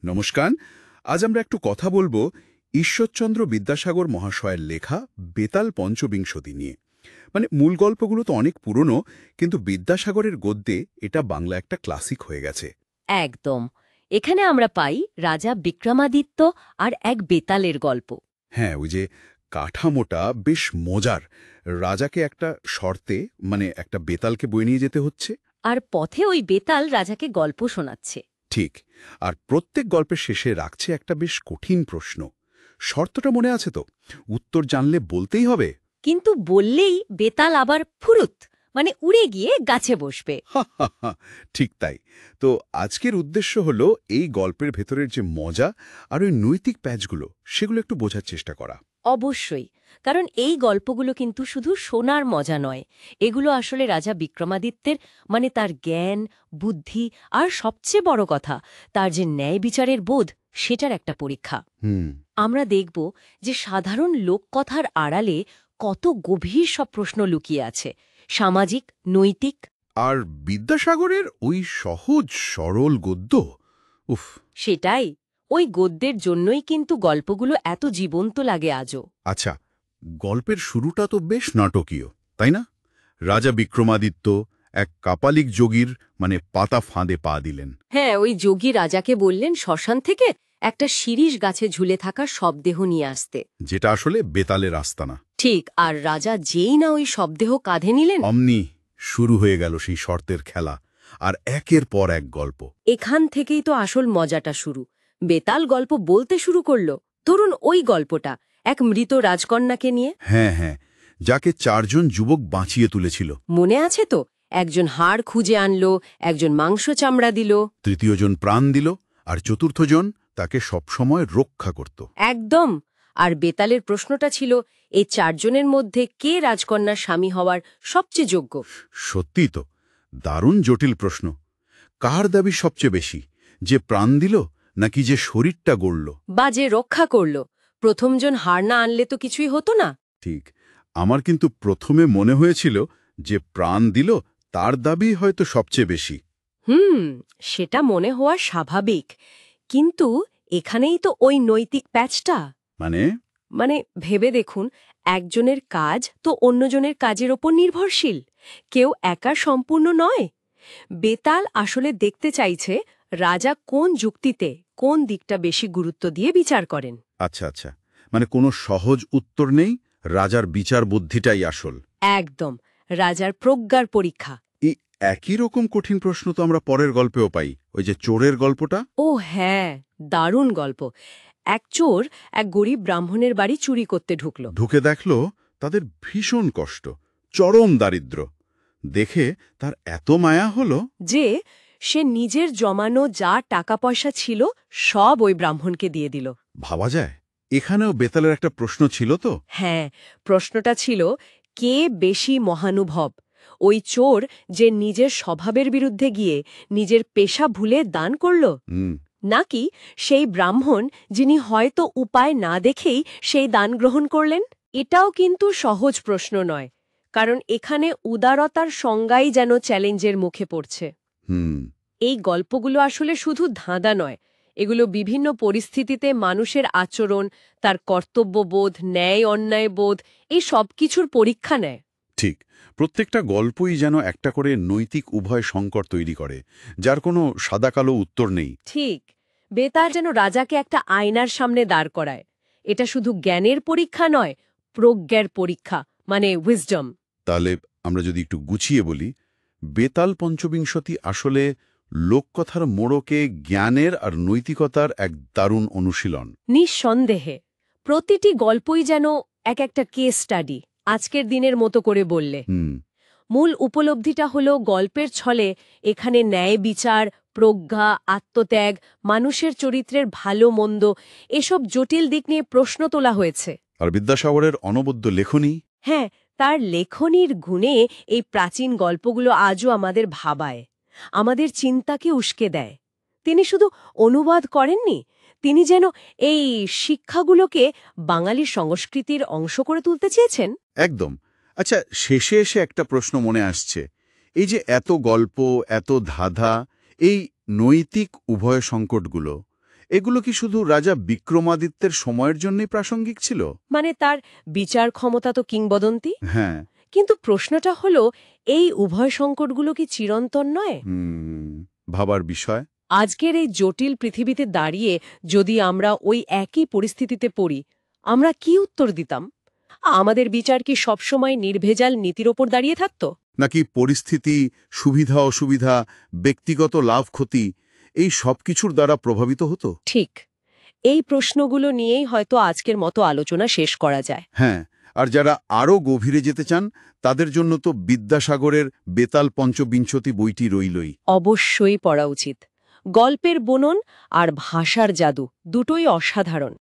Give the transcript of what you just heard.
নমস্কার। আজ আমরা একটু কথা বলবো ঈশ্বরচন্দ্র বিদ্যাসাগর মহাশয়ের লেখা বেতাল পঞ্চবিংশতি নিয়ে। মূল গল্পগুলো তো অনেক পুরনো, কিন্তু বিদ্যাসাগরের গদ্যে এটা বাংলা একটা ক্লাসিক হয়ে গেছে। একদম। এখানে আমরা পাই রাজা বিক্রমাদিত্য আর এক বেতালের গল্প। হ্যাঁ, ওই যে কাঠামোটা বেশ মজার। রাজাকে একটা শর্তে, একটা বেতালকে বয়ে নিয়ে যেতে হচ্ছে। আর পথে ওই বেতাল রাজাকে গল্প শোনাচ্ছে। ঠিক। আর প্রত্যেক গল্পের শেষে রাখছে একটা বেশ কঠিন প্রশ্ন। শর্তটা মনে আছে তো? উত্তর জানলে বলতেই হবে। কিন্তু বললেই বেতাল আবার ফুরুত, উড়ে গিয়ে গাছে বসবে। হা হা হা, ঠিক তাই। তো আজকের উদ্দেশ্য হলো এই গল্পের ভেতরের যে মজা আর ওই নৈতিক প্যাচগুলো, সেগুলো একটু বোঝার চেষ্টা করা। অবশ্যই, কারণ এই গল্পগুলো কিন্তু শুধু শোনার মজা নয়, এগুলো আসলে রাজা বিক্রমাদিত্যের তার জ্ঞান, বুদ্ধি আর সবচেয়ে বড় কথা তার যে ন্যায় বিচারের বোধ, সেটার একটা পরীক্ষা। হুম। আমরা দেখব যে সাধারণ লোককথার আড়ালে কত গভীর সব প্রশ্ন লুকিয়ে আছে, সামাজিক, নৈতিক। আর বিদ্যাসাগরের ওই সহজ সরল গদ্য, উফ। সেটাই, ওই গদ্যের জন্যই কিন্তু গল্পগুলো এত জীবন্ত লাগে আজও। আচ্ছা, গল্পের শুরুটা তো বেশ নাটকীয়, তাই না? রাজা বিক্রমাদিত্য এক কাপালিক যোগীর পাতা ফাঁদে পা দিলেন। হ্যাঁ, ওই যোগী রাজাকে বললেন শ্মশান থেকে একটা শিরীষ গাছে ঝুলে থাকা শবদেহ নিয়ে আসতে, যেটা আসলে বেতালের আস্তানা। ঠিক। আর রাজা যেই না ওই শবদেহ কাঁধে নিলেন, অমনি শুরু হয়ে গেল সেই শর্তের খেলা, আর একের পর এক গল্প। এখান থেকেই তো আসল মজাটা শুরু। বেতাল গল্প বলতে শুরু করলো, ধরুন ওই গল্পটা এক মৃত রাজকন্যাকে নিয়ে। হ্যাঁ হ্যাঁ, যাকে 4 জন যুবক বাঁচিয়ে তুলেছিল। মনে আছে তো? একজন হাড় খুঁজে আনলো, একজন মাংস চামড়া দিল, তৃতীয় জন প্রাণ দিল, আর চতুর্থ জন তাকে সবসময় রক্ষা করত। একদম। আর বেতালের প্রশ্নটা ছিল, এই 4 জনের মধ্যে কে রাজকন্যার স্বামী হওয়ার সবচেয়ে যোগ্য? সত্যি তো, দারুণ জটিল প্রশ্ন। কার দাবি সবচেয়ে বেশি, যে প্রাণ দিল নাকি যে শরীরটা গড়ল? বা যে রক্ষা করল? প্রথমজন হার না আনলে তো কিছুই হতো না। ঠিক। আমার কিন্তু প্রথমে মনে হয়েছিল যে প্রাণ দিল তার দাবি হয়তো সবচেয়ে বেশি। সেটা মনে হওয়া স্বাভাবিক, কিন্তু এখানেই তো ওই নৈতিক প্যাচটা। মানে? ভেবে দেখুন, একজনের কাজ তো অন্যজনের কাজের ওপর নির্ভরশীল, কেউ একা সম্পূর্ণ নয়। বেতাল আসলে দেখতে চাইছে রাজা কোন যুক্তিতে, কোন দিকটা বেশি গুরুত্ব দিয়ে বিচার করেন। আচ্ছা আচ্ছা, কোনো সহজ উত্তর নেই, রাজার বিচার বুদ্ধিটাই আসল। একদম, রাজার প্রজ্ঞার পরীক্ষা। এই একই রকম কঠিন প্রশ্ন তো আমরা পরের গল্পেও পাই, ওই যে চোরের গল্পটা। ও হ্যাঁ, দারুণ গল্প। এক চোর এক গরিব ব্রাহ্মণের বাড়ি চুরি করতে ঢুকল। ঢুকে দেখল তাদের ভীষণ কষ্ট, চরম দারিদ্র দেখে তার এত মায়া হলো যে সে নিজের জমানো যা টাকা পয়সা ছিল সব ওই ব্রাহ্মণকে দিয়ে দিল। ভাবা যায়, এখানেও বেতালের একটা প্রশ্ন ছিল তো। হ্যাঁ, প্রশ্নটা ছিল, কে বেশি মহানুভব? ওই চোর যে নিজের স্বভাবের বিরুদ্ধে গিয়ে নিজের পেশা ভুলে দান করল, হুম। নাকি সেই ব্রাহ্মণ যিনি হয়তো উপায় না দেখেই সেই দান গ্রহণ করলেন? এটাও কিন্তু সহজ প্রশ্ন নয়, কারণ এখানে উদারতার সংজ্ঞাই যেন চ্যালেঞ্জের মুখে পড়ছে। হুম। এই গল্পগুলো আসলে শুধু ধাঁধা নয়, এগুলো বিভিন্ন পরিস্থিতিতে মানুষের আচরণ, তার কর্তব্যবোধ, ন্যায় অন্যায় বোধ, এই সব কিছুর পরীক্ষা নেয়। ঠিক। প্রত্যেকটা গল্পই যেন একটা করে নৈতিক উভয় সংকট তৈরি করে, যার কোনো সাদা-কালো উত্তর নেই। ঠিক, বেতাল যেন রাজাকে একটা আয়নার সামনে দাঁড় করায়। এটা শুধু জ্ঞানের পরীক্ষা নয়, প্রজ্ঞার পরীক্ষা, উইজডম। তাহলে আমরা যদি একটু গুছিয়ে বলি, বেতাল পঞ্চবিংশতি আসলে লোককথার মোড়কে জ্ঞানের আর নৈতিকতার এক দারুণ অনুশীলন। নিঃসন্দেহে প্রতিটি গল্পই যেন এক একটা কেস স্টাডি, আজকের দিনের মতো করে বললে। হুম। মূল উপলব্ধিটা হলো গল্পের ছলে এখানে ন্যায় বিচার, প্রজ্ঞা, আত্মত্যাগ, মানুষের চরিত্রের ভালো মন্দ, এসব জটিল দিক নিয়ে প্রশ্ন তোলা হয়েছে। আর বিদ্যাসাগরের অনবদ্য লেখনী। হ্যাঁ, তার লেখনীর গুণে এই প্রাচীন গল্পগুলো আজও আমাদের ভাবায়, আমাদের চিন্তাকে উস্কে দেয়। তিনি শুধু অনুবাদ করেননি, তিনি যেন এই শিক্ষাগুলোকে বাঙালির সংস্কৃতির অংশ করে তুলতে চেয়েছেন। একদম। আচ্ছা, শেষে এসে একটা প্রশ্ন মনে আসছে। এই যে এত গল্প, এত ধাঁধা, এই নৈতিক উভয় সংকটগুলো, এগুলো কি শুধু রাজা বিক্রমাদিত্যের সময়ের জন্যই প্রাসঙ্গিক ছিল? মানে তার বিচার ক্ষমতা তো কিংবদন্তি। হ্যাঁ। কিন্তু প্রশ্নটা হলো, এই উভয় সংকটগুলো কি চিরন্তন নয়? ভাবার বিষয়। আজকের এই জটিল পৃথিবীতে দাঁড়িয়ে যদি আমরা ওই একই পরিস্থিতিতে পড়ি, আমরা কি উত্তর দিতাম? আমাদের বিচার কি সবসময় নির্ভেজাল নীতির ওপর দাঁড়িয়ে থাকত? নাকি পরিস্থিতি, সুবিধা অসুবিধা, ব্যক্তিগত লাভ ক্ষতি এই সব কিছুর দ্বারা প্রভাবিত হতো? ঠিক। এই প্রশ্নগুলো নিয়েই হয়তো আজকের মতো আলোচনা শেষ করা যায়। হ্যাঁ, আর যারা আরও গভীরে যেতে চান তাদের জন্য তো বিদ্যাসাগরের বেতাল পঞ্চবিংশতি বইটি রইলই। অবশ্যই পড়া উচিত। গল্পের বুনন আর ভাষার জাদু দুটোই অসাধারণ।